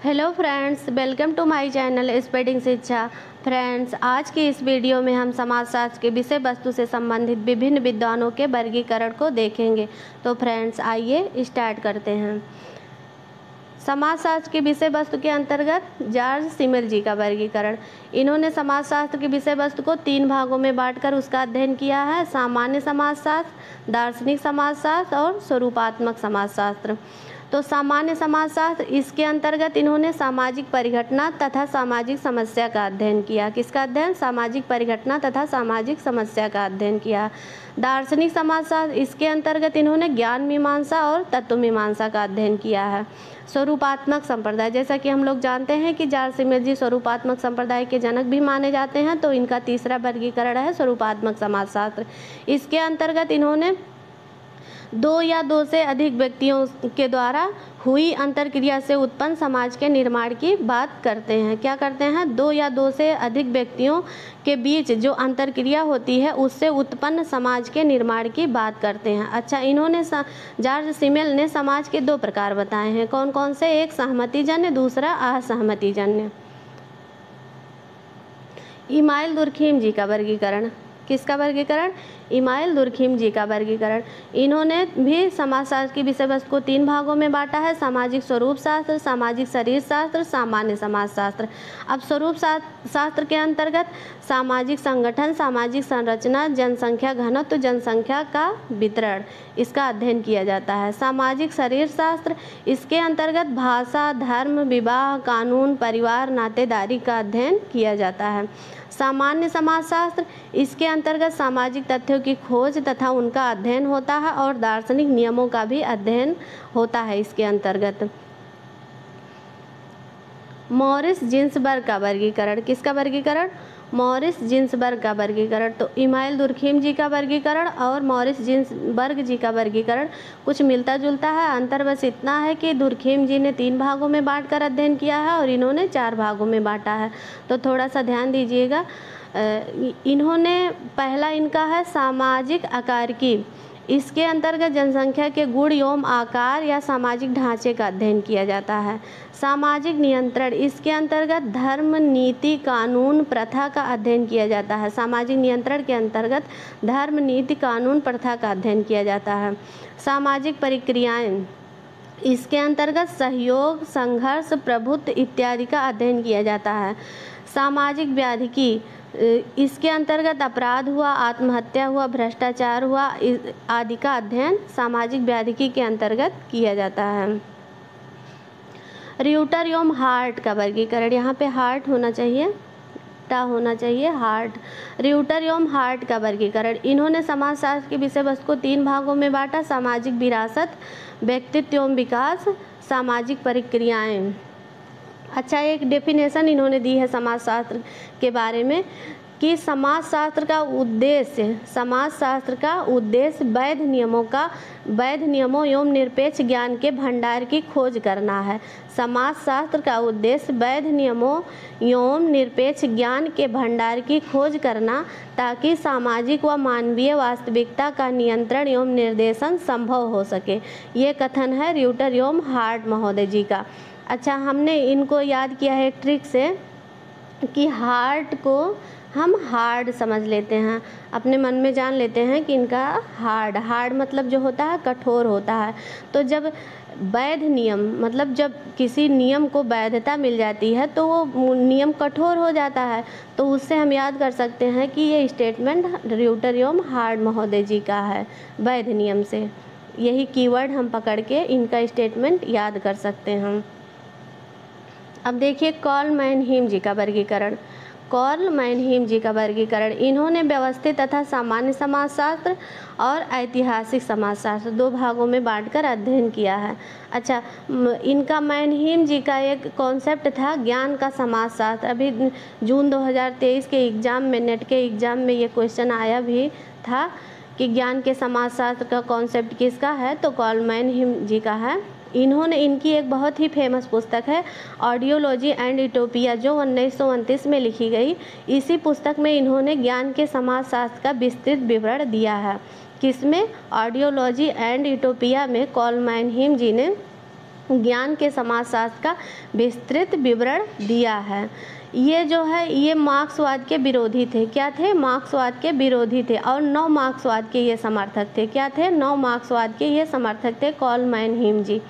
Hello friends, welcome to my channel spreading Shiksha. Friends, आज की इस वीडियो में हम समाजशास्त्र के विषय वस्तु से संबंधित विभिन्न विद्वानों के वर्गीकरण को देखेंगे। तो फ्रेंड्स, आइए स्टार्ट करते हैं। समाजशास्त्र के विषय वस्तु के अंतर्गत जॉर्ज सिमल जी का वर्गीकरण। इन्होंने समाजशास्त्र के विषय वस्तु को 3 भागों में बांटकर उसका अध्ययन किया है: सामान्य समाजशास्त्र, दार्शनिक समाजशास्त्र और स्वरूपात्मक समाजशास्त्र। तो सामान्य समाजशास्त्र, इसके अंतर्गत इन्होंने सामाजिक परिघटना तथा सामाजिक समस्या का अध्ययन किया। किसका अध्ययन? सामाजिक परिघटना तथा सामाजिक समस्या का अध्ययन किया। दार्शनिक समाजशास्त्र, इसके अंतर्गत इन्होंने ज्ञान मीमांसा और तत्व मीमांसा का अध्ययन किया है। स्वरूपात्मक संप्रदाय, जैसा कि हम लोग जानते हैं कि जॉर्ज सिमल जी स्वरूपात्मक संप्रदाय के जनक भी माने जाते हैं, तो इनका तीसरा वर्गीकरण है स्वरूपात्मक समाजशास्त्र। इसके अंतर्गत इन्होंने 2 या 2 से अधिक व्यक्तियों के द्वारा हुई अंतरक्रिया से उत्पन्न समाज के निर्माण की बात करते हैं। क्या करते हैं? 2 या 2 से अधिक व्यक्तियों के बीच जो अंतरक्रिया होती है उससे उत्पन्न समाज के निर्माण की बात करते हैं। अच्छा, इन्होंने जॉर्ज सिमल ने समाज के 2 प्रकार बताए हैं। कौन कौन से? एक सहमतिजन्य, दूसरा असहमतिजन्य। इमाइल दुर्खीम जी का वर्गीकरण। किसका वर्गीकरण? इमाइल दुर्खीम जी का वर्गीकरण। इन्होंने भी समाजशास्त्र की विषय वस्तु को 3 भागों में बांटा है: सामाजिक स्वरूप शास्त्र, सामाजिक शरीर शास्त्र, सामान्य समाजशास्त्र। अब स्वरूप शास्त्र के अंतर्गत सामाजिक संगठन, सामाजिक संरचना, जनसंख्या घनत्व, जनसंख्या का वितरण, इसका अध्ययन किया जाता है। सामाजिक शरीर शास्त्र, इसके अंतर्गत भाषा, धर्म, विवाह, कानून, परिवार, नातेदारी का अध्ययन किया जाता है। सामान्य समाजशास्त्र, इसके अंतर्गत सामाजिक तथ्यों की खोज तथा उनका अध्ययन होता है और दार्शनिक नियमों का भी अध्ययन होता है इसके अंतर्गत। मॉरिस जिन्सबर्ग का वर्गीकरण। किसका वर्गीकरण? मॉरिस जिन्सबर्ग का वर्गीकरण। तो इमाइल दुर्खीम जी का वर्गीकरण और मॉरिस जिन्सबर्ग जी का वर्गीकरण कुछ मिलता जुलता है। अंतर बस इतना है कि दुर्खीम जी ने 3 भागों में बांटकर अध्ययन किया है और इन्होंने 4 भागों में बांटा है। तो थोड़ा सा ध्यान दीजिएगा। इन्होंने पहला इनका है सामाजिक आकारिकी। इसके अंतर्गत जनसंख्या के गुण एवं आकार या सामाजिक ढांचे का अध्ययन किया जाता है। सामाजिक नियंत्रण, इसके अंतर्गत धर्म, नीति, कानून, प्रथा का अध्ययन किया जाता है। सामाजिक नियंत्रण के अंतर्गत धर्म, नीति, कानून, प्रथा का अध्ययन किया जाता है। सामाजिक प्रक्रियाएं, इसके अंतर्गत सहयोग, संघर्ष, प्रभुत्व इत्यादि का अध्ययन किया जाता है। सामाजिक व्याधिकी, इसके अंतर्गत अपराध हुआ, आत्महत्या हुआ, भ्रष्टाचार हुआ आदि का अध्ययन सामाजिक व्याधिकी के अंतर्गत किया जाता है। र्यूटर एवं हार्ट का वर्गीकरण। यहाँ पे हार्ट होना चाहिए, टा होना चाहिए, हार्ट। र्यूटर एवं हार्ट का वर्गीकरण। इन्होंने समाजशास्त्र के विषय वस्तु को 3 भागों में बांटा: सामाजिक विरासत, व्यक्तित्व एवं विकास, सामाजिक प्रक्रियाएं। अच्छा, एक डेफिनेशन इन्होंने दी है समाजशास्त्र के बारे में कि समाजशास्त्र का उद्देश्य वैध नियमों एवं निरपेक्ष ज्ञान के भंडार की खोज करना है। समाजशास्त्र का उद्देश्य वैध नियमों एवं निरपेक्ष ज्ञान के भंडार की खोज करना, ताकि सामाजिक व मानवीय वास्तविकता का नियंत्रण एवं निर्देशन संभव हो सके। ये कथन है र्यूटर एवं हार्ट महोदय जी का। अच्छा, हमने इनको याद किया है एक ट्रिक से कि हार्ट को हम हार्ड समझ लेते हैं, अपने मन में जान लेते हैं कि इनका हार्ड मतलब जो होता है कठोर होता है। तो जब वैध नियम, मतलब जब किसी नियम को वैधता मिल जाती है तो वो नियम कठोर हो जाता है, तो उससे हम याद कर सकते हैं कि ये स्टेटमेंट र्यूटर एवं हार्ट महोदय जी का है। वैध नियम से यही कीवर्ड हम पकड़ के इनका स्टेटमेंट याद कर सकते हैं। अब देखिए कार्ल मैनहीम जी का वर्गीकरण। कार्ल मैनहीम जी का वर्गीकरण। इन्होंने व्यवस्थित तथा सामान्य समाजशास्त्र और ऐतिहासिक समाजशास्त्र 2 भागों में बांटकर अध्ययन किया है। अच्छा, इनका मैनहीम जी का एक कॉन्सेप्ट था ज्ञान का समाजशास्त्र। अभी जून 2023 के एग्ज़ाम में, नेट के एग्ज़ाम में ये क्वेश्चन आया भी था कि ज्ञान के समाजशास्त्र का कॉन्सेप्ट किसका है, तो कार्ल मैनहीम जी का है। इनकी एक बहुत ही फेमस पुस्तक है ऑडियोलॉजी एंड यूटोपिया, जो 1929 में लिखी गई। इसी पुस्तक में इन्होंने ज्ञान के समाजशास्त्र का विस्तृत विवरण दिया है। किसमें? ऑडियोलॉजी एंड यूटोपिया में कार्ल मैनहीम जी ने ज्ञान के समाजशास्त्र का विस्तृत विवरण दिया है। ये जो है ये मार्क्सवाद के विरोधी थे। क्या थे? मार्क्सवाद के विरोधी थे और नव मार्क्सवाद के ये समर्थक थे। क्या थे? नव मार्क्सवाद के ये समर्थक थे कॉलमैन हिम जी।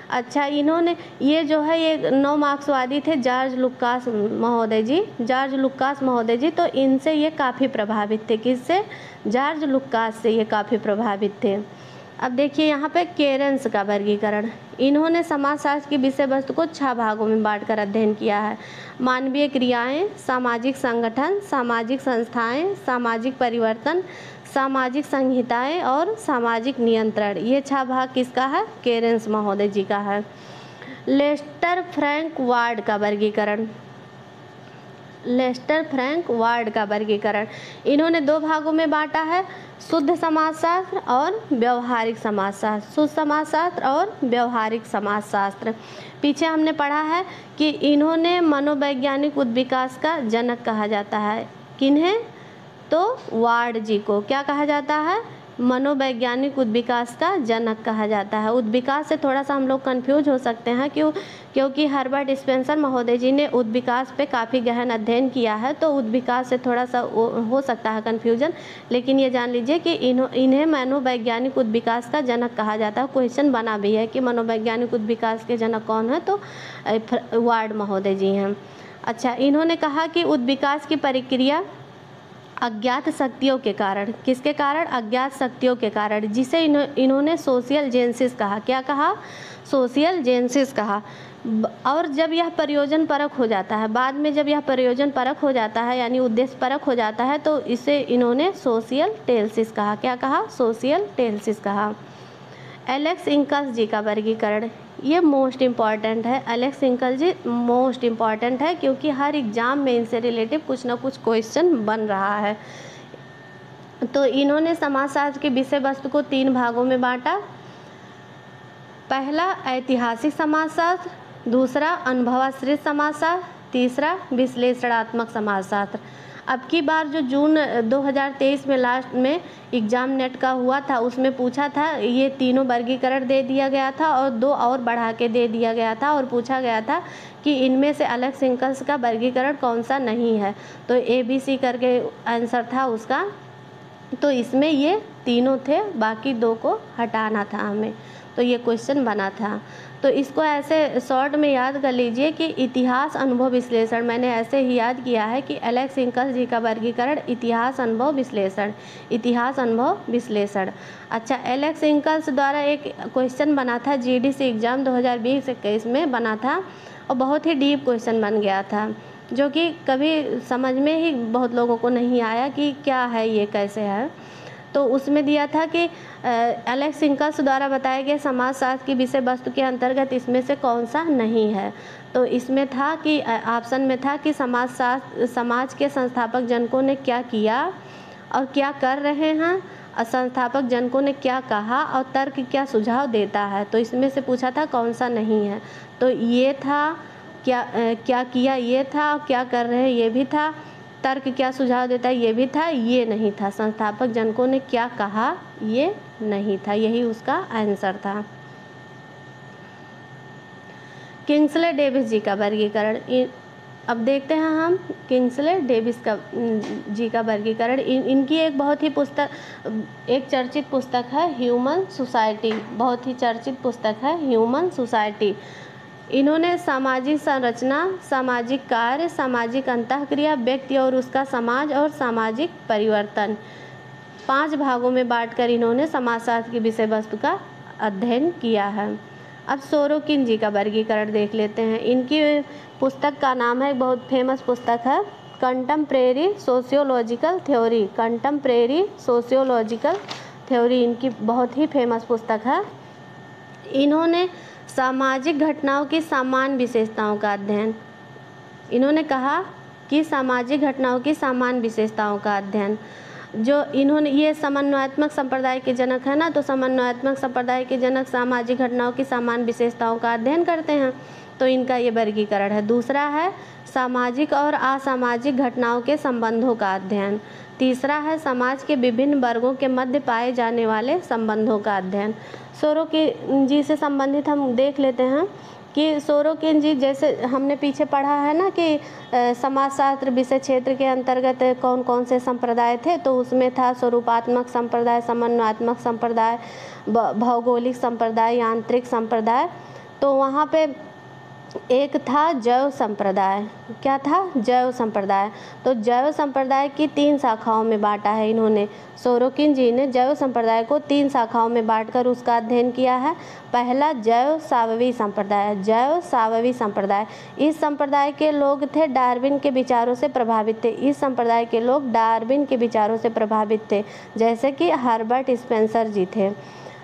अच्छा, इन्होंने ये जो है ये नव मार्क्सवादी थे जॉर्ज लुकास महोदय जी, जॉर्ज लुकास महोदय जी। तो इनसे ये काफ़ी प्रभावित थे। किससे? जॉर्ज लुकास से ये काफ़ी प्रभावित थे। अब देखिए यहाँ पे केरेंस का वर्गीकरण। इन्होंने समाजशास्त्र की विषय वस्तु को 6 भागों में बांटकर अध्ययन किया है। मानवीय क्रियाएं, सामाजिक संगठन, सामाजिक संस्थाएं, सामाजिक परिवर्तन, सामाजिक संहिताएं और सामाजिक नियंत्रण। ये 6 भाग किसका है? केरेंस महोदय जी का है। लेस्टर फ्रैंक वार्ड का वर्गीकरण। लेस्टर फ्रैंक वार्ड का वर्गीकरण इन्होंने 2 भागों में बांटा है, शुद्ध समाजशास्त्र और व्यवहारिक समाजशास्त्र। शुद्ध समाजशास्त्र और व्यवहारिक समाजशास्त्र। पीछे हमने पढ़ा है कि इन्होंने मनोवैज्ञानिक उद्विकास का जनक कहा जाता है। किन्हें? तो वार्ड जी को क्या कहा जाता है? मनोवैज्ञानिक उद्विकास का जनक कहा जाता है। उद्विकास से थोड़ा सा हम लोग कंफ्यूज हो सकते हैं, क्योंकि हर्बर्ट स्पेंसर महोदय जी ने उद्विकास पे काफ़ी गहन अध्ययन किया है, तो उद्विकास से थोड़ा सा हो सकता है कन्फ्यूजन। लेकिन ये जान लीजिए कि इन्हें मनोवैज्ञानिक उद्विकास का जनक कहा जाता है। क्वेश्चन बना भी है कि मनोवैज्ञानिक उद्विकास के जनक कौन है, तो वार्ड महोदय जी हैं। अच्छा, इन्होंने कहा कि उद्विकास की प्रक्रिया अज्ञात शक्तियों के कारण, किसके कारण? अज्ञात शक्तियों के कारण, जिसे इन्होंने सोशियल जेनेसिस कहा। क्या कहा? सोशियल जेनेसिस कहा। और जब यह प्रयोजन परक हो जाता है, बाद में जब यह प्रयोजन परक हो जाता है यानी उद्देश्य परक हो जाता है, तो इसे इन्होंने सोशियल टेल्सिस कहा। क्या कहा? सोशियल टेल्सिस कहा। एलेक्स इंकल्स जी का वर्गीकरण, ये मोस्ट इम्पॉर्टेंट है। एलेक्स इंकल जी मोस्ट इम्पॉर्टेंट है, क्योंकि हर एग्ज़ाम में इनसे रिलेटिव कुछ ना कुछ क्वेश्चन बन रहा है। तो इन्होंने समाजशास्त्र के विषय वस्तु को 3 भागों में बांटा। पहला ऐतिहासिक समाजशास्त्र, दूसरा अनुभवाश्रित समाजशास्त्र, तीसरा विश्लेषणात्मक समाजशास्त्र। अब की बार जो जून 2023 में लास्ट में एग्ज़ाम नेट का हुआ था, उसमें पूछा था, ये तीनों वर्गीकरण दे दिया गया था और 2 और बढ़ा के दे दिया गया था, और पूछा गया था कि इनमें से एलेक्स इंकल्स का वर्गीकरण कौन सा नहीं है। तो ABC करके आंसर था उसका। तो इसमें ये तीनों थे, बाकी 2 को हटाना था हमें। तो ये क्वेश्चन बना था। तो इसको ऐसे शॉर्ट में याद कर लीजिए कि इतिहास अनुभव विश्लेषण, मैंने ऐसे ही याद किया है कि एलेक्स इंकल्स जी का वर्गीकरण इतिहास अनुभव विश्लेषण, इतिहास अनुभव विश्लेषण। अच्छा, एलेक्स इंकल्स द्वारा एक क्वेश्चन बना था GDC एग्ज़ाम 2020-21 में बना था, और बहुत ही डीप क्वेश्चन बन गया था, जो कि कभी समझ में ही बहुत लोगों को नहीं आया कि क्या है ये, कैसे है। तो उसमें दिया था कि एलेक्स इंकल्स द्वारा बताए गए समाजशास्त्र की विषय वस्तु के अंतर्गत इसमें से कौन सा नहीं है। तो इसमें था कि ऑप्शन में था कि समाज के संस्थापक जनकों ने क्या किया और क्या कर रहे हैं, और संस्थापक जनकों ने क्या कहा और तर्क क्या सुझाव देता है। तो इसमें से पूछा था कौन सा नहीं है। तो ये था क्या किया, ये था, क्या कर रहे हैं, ये भी था, तर्क क्या सुझाव देता है, ये भी था, ये नहीं था, संस्थापक जनकों ने क्या कहा, ये नहीं था। यही उसका आंसर था। किंग्सले डेविस जी का वर्गीकरण, अब देखते हैं हम किंग्सले डेविस का जी का वर्गीकरण। इनकी एक बहुत ही एक चर्चित पुस्तक है ह्यूमन सोसाइटी, बहुत ही चर्चित पुस्तक है ह्यूमन सोसाइटी। इन्होंने सामाजिक संरचना, सामाजिक कार्य, सामाजिक अंतःक्रिया, व्यक्ति और उसका समाज और सामाजिक परिवर्तन, 5 भागों में बांटकर इन्होंने समाजशास्त्र की विषय वस्तु का अध्ययन किया है। अब सोरोकिन जी का वर्गीकरण देख लेते हैं। इनकी पुस्तक का नाम है, बहुत फेमस पुस्तक है, contemporary sociological theory. Contemporary sociological theory इनकी बहुत ही फेमस पुस्तक है। इन्होंने सामाजिक घटनाओं की सामान्य विशेषताओं का अध्ययन, इन्होंने कहा कि सामाजिक घटनाओं की सामान्य विशेषताओं का अध्ययन, जो इन्होंने, ये समन्वयात्मक संप्रदाय के जनक है ना, तो समन्वयात्मक संप्रदाय के जनक सामाजिक घटनाओं की सामान्य विशेषताओं का अध्ययन करते हैं, तो इनका ये वर्गीकरण है। दूसरा है सामाजिक और असामाजिक घटनाओं के संबंधों का अध्ययन, तीसरा है समाज के विभिन्न वर्गों के मध्य पाए जाने वाले संबंधों का अध्ययन। सोरोकिन जी से संबंधित हम देख लेते हैं कि सोरोकिन जी, जैसे हमने पीछे पढ़ा है ना कि समाजशास्त्र विषय क्षेत्र के अंतर्गत कौन कौन से संप्रदाय थे, तो उसमें था स्वरूपात्मक संप्रदाय, समन्वयात्मक संप्रदाय, भौगोलिक संप्रदाय, यांत्रिक संप्रदाय। तो वहाँ पे एक था जैव संप्रदाय। क्या था? जैव संप्रदाय। तो जैव संप्रदाय की 3 शाखाओं में बांटा है इन्होंने। सोरोकिन जी ने जैव संप्रदाय को 3 शाखाओं में बांटकर उसका अध्ययन किया है। पहला जैव सावयवी संप्रदाय। जैव सावयवी संप्रदाय, इस संप्रदाय के लोग थे डार्विन के विचारों से प्रभावित थे। इस संप्रदाय के लोग डार्विन के विचारों से प्रभावित थे, जैसे कि हर्बर्ट स्पेंसर जी थे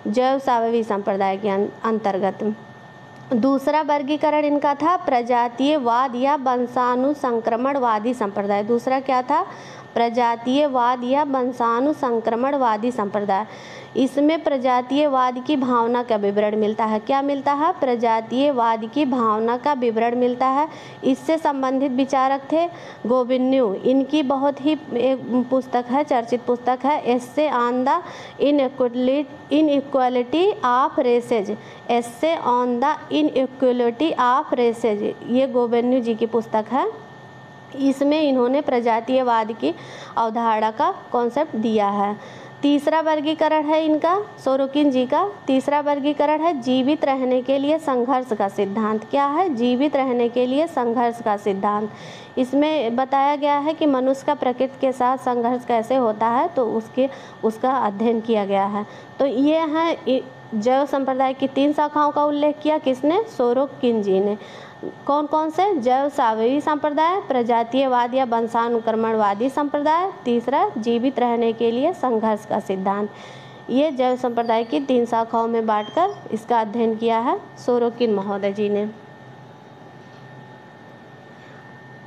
जैव सावयवी संप्रदाय के अंतर्गत। दूसरा वर्गीकरण इनका था प्रजातीयवाद या वंशानुसंक्रमणवादी संप्रदाय। दूसरा क्या था? प्रजातीयवाद या वंशानुसंक्रमणवादी संप्रदाय। इसमें प्रजातीयवाद की भावना का विवरण मिलता है। क्या मिलता है? प्रजातीयवाद की भावना का विवरण मिलता है। इससे संबंधित विचारक थे गोबिन्यू। इनकी बहुत ही एक पुस्तक है, चर्चित पुस्तक है, essay on the inequality of races. Essay on the inequality of races, ये गोबिन्यू जी की पुस्तक है। इसमें इन्होंने प्रजातीयवाद की अवधारणा का कॉन्सेप्ट दिया है। तीसरा वर्गीकरण है इनका, सोरोकिन जी का तीसरा वर्गीकरण है जीवित रहने के लिए संघर्ष का सिद्धांत। क्या है? जीवित रहने के लिए संघर्ष का सिद्धांत। इसमें बताया गया है कि मनुष्य का प्रकृति के साथ संघर्ष कैसे होता है, तो उसका अध्ययन किया गया है। तो ये है जैव संप्रदाय की 3 शाखाओं का उल्लेख किया किसने? सोरोकिन जी ने। कौन कौन से? जैव सावयवी संप्रदाय, प्रजातीयवाद या वंशानुक्रमणवादी संप्रदाय, तीसरा जीवित रहने के लिए संघर्ष का सिद्धांत। ये जैव संप्रदाय की 3 शाखाओं में बांटकर इसका अध्ययन किया है सोरोकिन महोदय जी ने।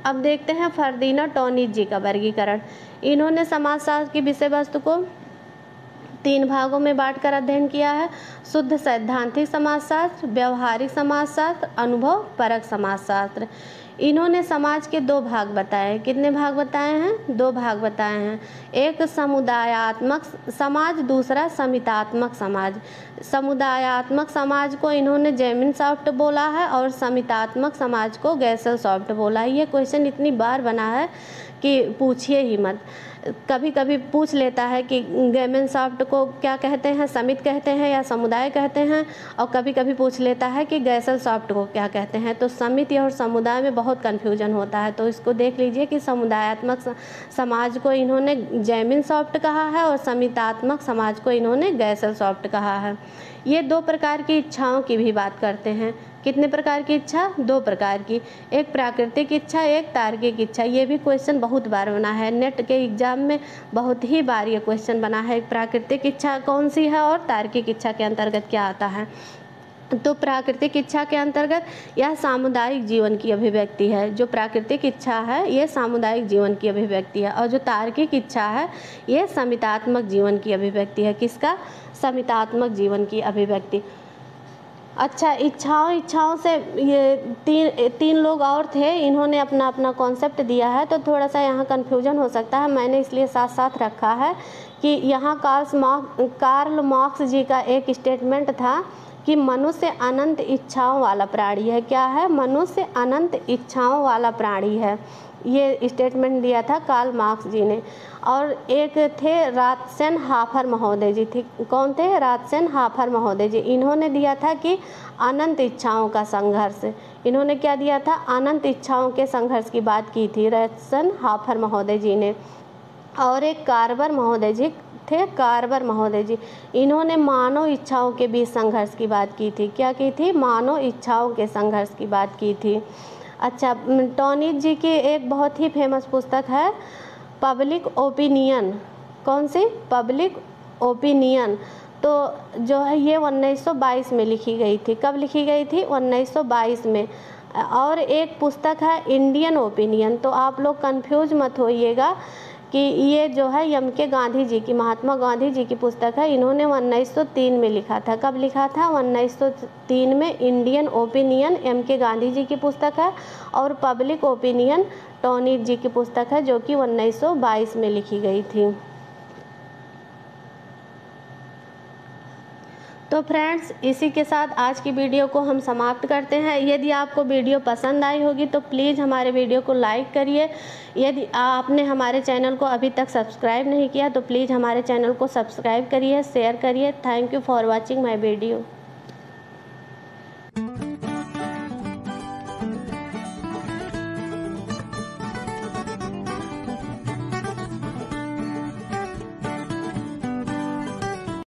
अब देखते हैं फर्दिनांड टॉनिज जी का वर्गीकरण। इन्होंने समाजशास्त्र की विषय वस्तु को 3 भागों में बांटकर अध्ययन किया है। शुद्ध सैद्धांतिक समाजशास्त्र, व्यवहारिक समाजशास्त्र, अनुभव परक समाजशास्त्र। इन्होंने समाज के 2 भाग बताए। कितने भाग बताए हैं? 2 भाग बताए हैं। एक समुदायात्मक समाज, दूसरा समितात्मक समाज। समुदायात्मक समाज को इन्होंने जेमिन सॉफ्ट बोला है और समितात्मक समाज को गैसल सॉफ्ट बोला है। ये क्वेश्चन इतनी बार बना है कि पूछिए ही मत। कभी कभी पूछ लेता है कि गेमेन सॉफ्ट को क्या कहते हैं, समित कहते हैं या समुदाय कहते हैं, और कभी कभी पूछ लेता है कि गैसल सॉफ्ट को क्या कहते हैं। तो समिति और समुदाय में बहुत कन्फ्यूजन होता है। तो इसको देख लीजिए कि समुदायात्मक समाज को इन्होंने जेमिन सॉफ्ट कहा है और समितात्मक समाज को इन्होंने गैसल सॉफ्ट कहा है। ये 2 प्रकार की इच्छाओं की भी बात करते हैं। कितने प्रकार की इच्छा? 2 प्रकार की, एक प्राकृतिक इच्छा, एक तार्किक इच्छा। ये भी क्वेश्चन बहुत बार बना है, नेट के एग्जाम में बहुत ही बार ये क्वेश्चन बना है। प्राकृतिक इच्छा कौन सी है और तार्किक इच्छा के अंतर्गत क्या आता है? तो प्राकृतिक इच्छा के अंतर्गत यह सामुदायिक जीवन की अभिव्यक्ति है। जो प्राकृतिक इच्छा है ये सामुदायिक जीवन की अभिव्यक्ति है, और जो तार्किक इच्छा है ये समितात्मक जीवन की अभिव्यक्ति है। किसका? समितात्मक जीवन की अभिव्यक्ति। अच्छा, इच्छाओं से ये तीन लोग और थे, इन्होंने अपना अपना कॉन्सेप्ट दिया है। तो थोड़ा सा यहाँ कन्फ्यूजन हो सकता है, मैंने इसलिए साथ साथ रखा है कि यहाँ कार्ल मार्क्स जी का एक स्टेटमेंट था कि मनुष्य अनंत इच्छाओं वाला प्राणी है। क्या है? मनुष्य अनंत इच्छाओं वाला प्राणी है। ये स्टेटमेंट दिया था कार्ल मार्क्स जी ने। और एक थे रात्सेनहाफर महोदय जी थे। कौन थे? रात्सेनहाफर महोदय जी। इन्होंने दिया था कि अनंत इच्छाओं का संघर्ष। इन्होंने क्या दिया था? अनंत इच्छाओं के संघर्ष की बात की थी रात्सेनहाफर महोदय जी ने। और एक कार्बर महोदय जी थे, कार्बर महोदय जी। इन्होंने मानव इच्छाओं के बीच संघर्ष की बात की थी। क्या की थी? मानव इच्छाओं के संघर्ष की बात की थी। अच्छा, टॉनिज जी की एक बहुत ही फेमस पुस्तक है पब्लिक ओपिनियन। कौन सी? Public opinion. तो जो है ये 1922 में लिखी गई थी। कब लिखी गई थी? 1922 में। और एक पुस्तक है इंडियन ओपिनियन। तो आप लोग कंफ्यूज मत होइएगा कि ये जो है एम के गांधी जी की, महात्मा गांधी जी की पुस्तक है। इन्होंने 1903 में लिखा था। कब लिखा था? 1903 में। इंडियन ओपिनियन एम के गांधी जी की पुस्तक है और पब्लिक ओपिनियन टोनी जी की पुस्तक है, जो कि 1922 में लिखी गई थी। तो फ्रेंड्स, इसी के साथ आज की वीडियो को हम समाप्त करते हैं। यदि आपको वीडियो पसंद आई होगी तो प्लीज़ हमारे वीडियो को लाइक करिए। यदि आपने हमारे चैनल को अभी तक सब्सक्राइब नहीं किया तो प्लीज़ हमारे चैनल को सब्सक्राइब करिए, शेयर करिए। Thank you for watching my video.